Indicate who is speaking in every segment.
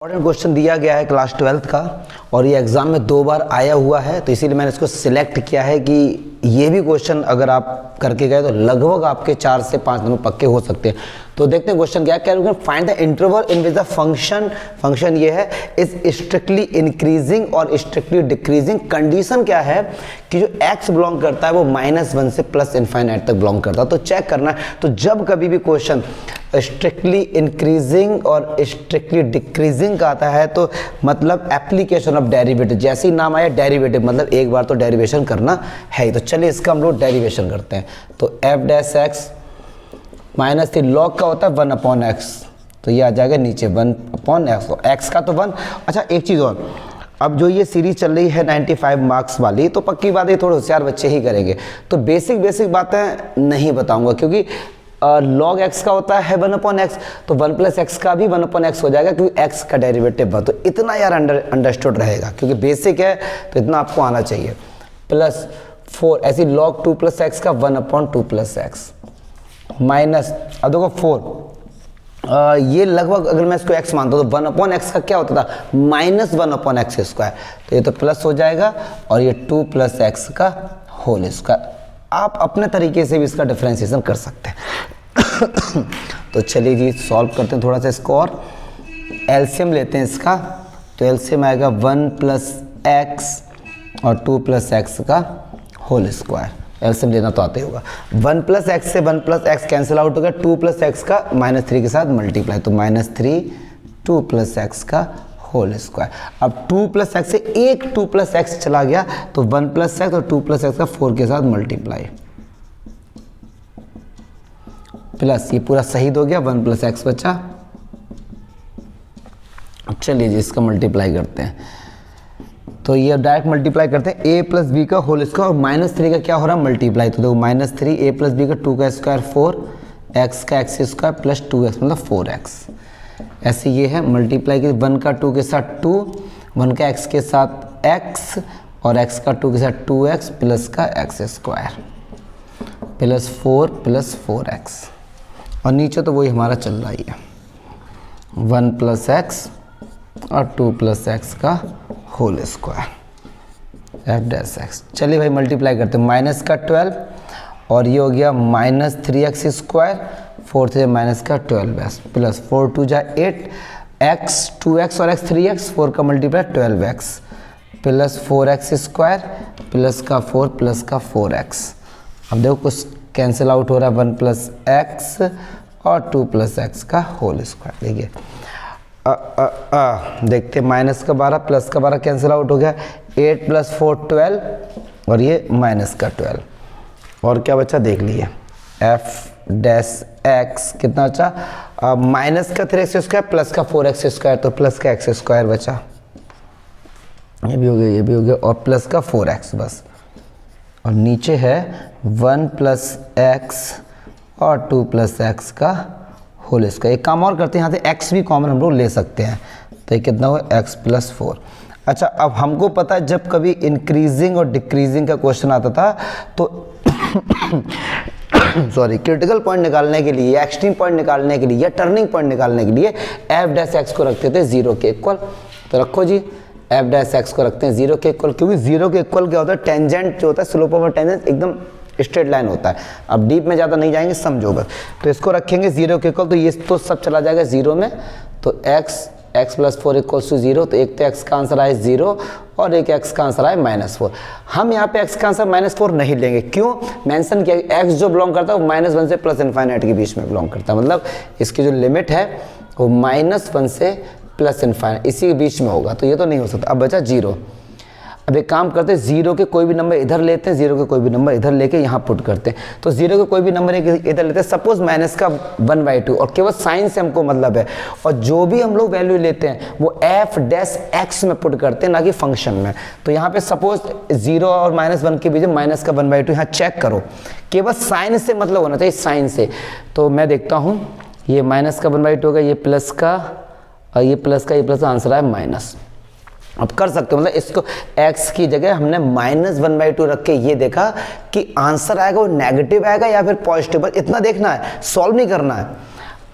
Speaker 1: Important question दिया गया है क्लास 12th का और ये एग्जाम में 2 बार आया हुआ है, तो इसीलिए मैंने इसको सिलेक्ट किया है कि ये भी क्वेश्चन अगर आप करके गए तो लगभग आपके 4 से 5 नंबर पक्के हो सकते हैं। तो देखते हैं क्वेश्चन क्या है। Find the interval in which the function ये है इज स्ट्रिक्टली इंक्रीजिंग और स्ट्रिक्टली डिक्रीजिंग। कंडीशन क्या है कि जो x बिलोंग करता है वो -1 से प्लस इनफाइनाइट तक बिलोंग करता है। तो चेक करना है, तो जब कभी भी क्वेश्चन स्ट्रिक्टली इंक्रीजिंग और स्ट्रिक्टली डिक्रीजिंग का आता है तो मतलब एप्लीकेशन ऑफ डेरिवेटिव, जैसे ही नाम आया डेरिवेटिव मतलब एक बार तो डेरिवेशन करना है। तो चलिए इसका हम लोग डेरिवेशन करते हैं। तो f dash x minus 3 log का होता है 1/x, तो ये आ जाएगा नीचे 1/x, तो x का तो 1। अच्छा एक चीज़ और, अब जो ये सीरीज चल रही है 95 मार्क्स वाली, तो पक्की बात है थोड़े होशियार बच्चे ही करेंगे, तो बेसिक बातें नहीं बताऊंगा क्योंकि log x का होता है 1/x, तो 1 + x का भी 1/x हो जाएगा क्योंकि x का डेरिवेटिव है। तो इतना यार अंडरस्टूड रहेगा क्योंकि बेसिक है तो इतना आपको आना चाहिए। +4 ऐसी log 2 + x का 1/2 + x माइनस, अब देखो 4 ये लगभग अगर मैं इसको x मानता हूँ तो 1/x का क्या होता था -1/x², तो ये तो प्लस हो जाएगा और ये 2 + x का होल स्क्वायर। आप अपने तरीके से भी इसका डिफरेंशिएशन कर सकते हैं। तो चलिए जी सॉल्व करते हैं थोड़ा सा इसको और एलसीएम लेते हैं इसका। तो एलसीएम आएगा 1 + x और 2 + x का होल स्क्वायर। एलसीएम लेना तो आते ही होगा। 1 + x से 1 + x कैंसिल आउट हो गया, 2 + x का -3 के साथ मल्टीप्लाई, तो -3 2 + x का होल स्क्वायर। अब 2 + x से एक 2 + x चला गया तो 1 + x और 2 + x का 4 के साथ मल्टीप्लाई, प्लस ये पूरा शहीद हो गया 1 + x बचा। चलिए जी इसका मल्टीप्लाई करते हैं, तो ये डायरेक्ट मल्टीप्लाई करते हैं a + b का होल स्क्वायर और -3 का क्या हो रहा है मल्टीप्लाई, तो देखो -3 a + b का 2 का स्क्वायर 4 x का x² + 2x मतलब 4x। ऐसे ये है मल्टीप्लाई की 1 का 2 के साथ 2, 1 का x के साथ x और x का 2 के साथ 2x प्लस का x² प्लस 4 + 4x और नीचे तो वही हमारा चल रहा ही है 1 + x और 2 + x का whole square f dash x। चलिए भाई मल्टीप्लाई करते हैं, माइनस का 12 और ये हो गया -3x², 4 से माइनस का 12x प्लस 4 2 जा 8 x 2x और x 3x, 4 का multiply 12x plus 4x² plus का 4 प्लस का 4x। अब देखो कुछ कैंसिल आउट हो रहा है 1 + x और 2 + x का होल स्क्वायर। देखिए देखते माइनस का 12 प्लस का 12 कैंसिल आउट हो गया, 8 + 4 12 और ये माइनस का 12 और क्या बचा देख लिए f डैश x कितना बचा माइनस का 3x² प्लस का 4x² तो प्लस का x² बचा, ये भी हो गया ये भी हो गया और प्लस का 4x बस। और नीचे है 1 + x और 2 + x का होल स्क्वायर। एक काम और करते हैं, यहाँ से x भी कॉमन हम लोग ले सकते हैं, तो ये कितना हुआ x + 4। अच्छा अब हमको पता है जब कभी इंक्रीजिंग और डिक्रीजिंग का क्वेश्चन आता था तो सॉरी क्रिटिकल पॉइंट निकालने के लिए, एक्सट्रीम पॉइंट निकालने के लिए या टर्निंग पॉइंट निकालने के लिए f डैश x को रखते थे 0 के इक्वल। तो रखो जी f डैश x को रखते हैं 0 के इक्वल, क्योंकि 0 के इक्वल क्या होता है टेंजेंट जो होता है स्लोप ऑफ टेंजेंट एकदम स्ट्रेट लाइन होता है। अब डीप में ज़्यादा नहीं जाएंगे समझो बस। तो इसको रखेंगे 0 के इक्वल, तो ये तो सब चला जाएगा 0 में, तो x + 4 = 0, तो एक तो x का आंसर आए 0 और एक x का आंसर आए -4। हम यहाँ पे x का आंसर -4 नहीं लेंगे, क्यों मेंशन किया x जो बिलोंग करता है वो -1 से प्लस इनफाइनाइट के बीच में बिलोंग करता है, मतलब इसकी जो लिमिट है वो -1 से प्लस इनफाइनाइट इसी के बीच में होगा, तो ये तो नहीं हो सकता। अब बचा 0। अब एक काम करते हैं 0 के कोई भी नंबर इधर लेते हैं, 0 के कोई भी नंबर इधर लेके यहाँ पुट करते हैं। तो 0 के कोई भी नंबर इधर लेते हैं, सपोज माइनस का 1/2 और केवल साइन से हमको मतलब है, और जो भी हम लोग वैल्यू लेते हैं वो f डैश x में पुट करते हैं ना कि फंक्शन में। तो यहाँ पे सपोज 0 और -1 के बीच में माइनस का 1/2 यहाँ चेक करो, केवल साइन से मतलब होना चाहिए, साइन से। तो मैं देखता हूँ ये माइनस का 1/2 होगा, ये प्लस का और ये प्लस का, ये प्लस का आंसर है माइनस। अब कर सकते हो, मतलब इसको x की जगह हमने -1/2 रख के ये देखा कि आंसर आएगा वो नेगेटिव आएगा या फिर पॉजिटिव, बस इतना देखना है, सॉल्व नहीं करना है।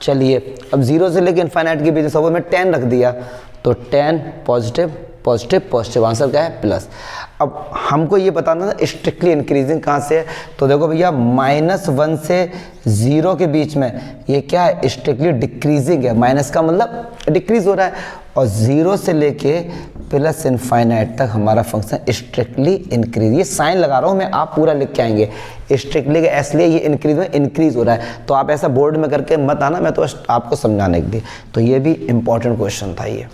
Speaker 1: चलिए अब 0 से लेकर इनफाइनाइट के बीच में सब में 10 रख दिया तो 10 पॉजिटिव पॉजिटिव पॉजिटिव, आंसर क्या है प्लस। अब हमको ये बताना था स्ट्रिक्टली इंक्रीजिंग कहाँ से है, तो देखो भैया -1 से 0 के बीच में ये क्या है, स्ट्रिक्टली डिक्रीजिंग है। माइनस का मतलब डिक्रीज हो रहा है, और 0 से लेके प्लस इनफाइनाइट तक हमारा फंक्शन स्ट्रिक्टली इंक्रीज। ये साइन लगा रहा हूँ मैं, आप पूरा लिख के आएंगे स्ट्रिक्टली के, इसलिए ये इंक्रीज हो रहा है। तो आप ऐसा बोर्ड में करके मत आना, मैं तो आपको समझाने के लिए। तो ये भी इंपॉर्टेंट क्वेश्चन था ये।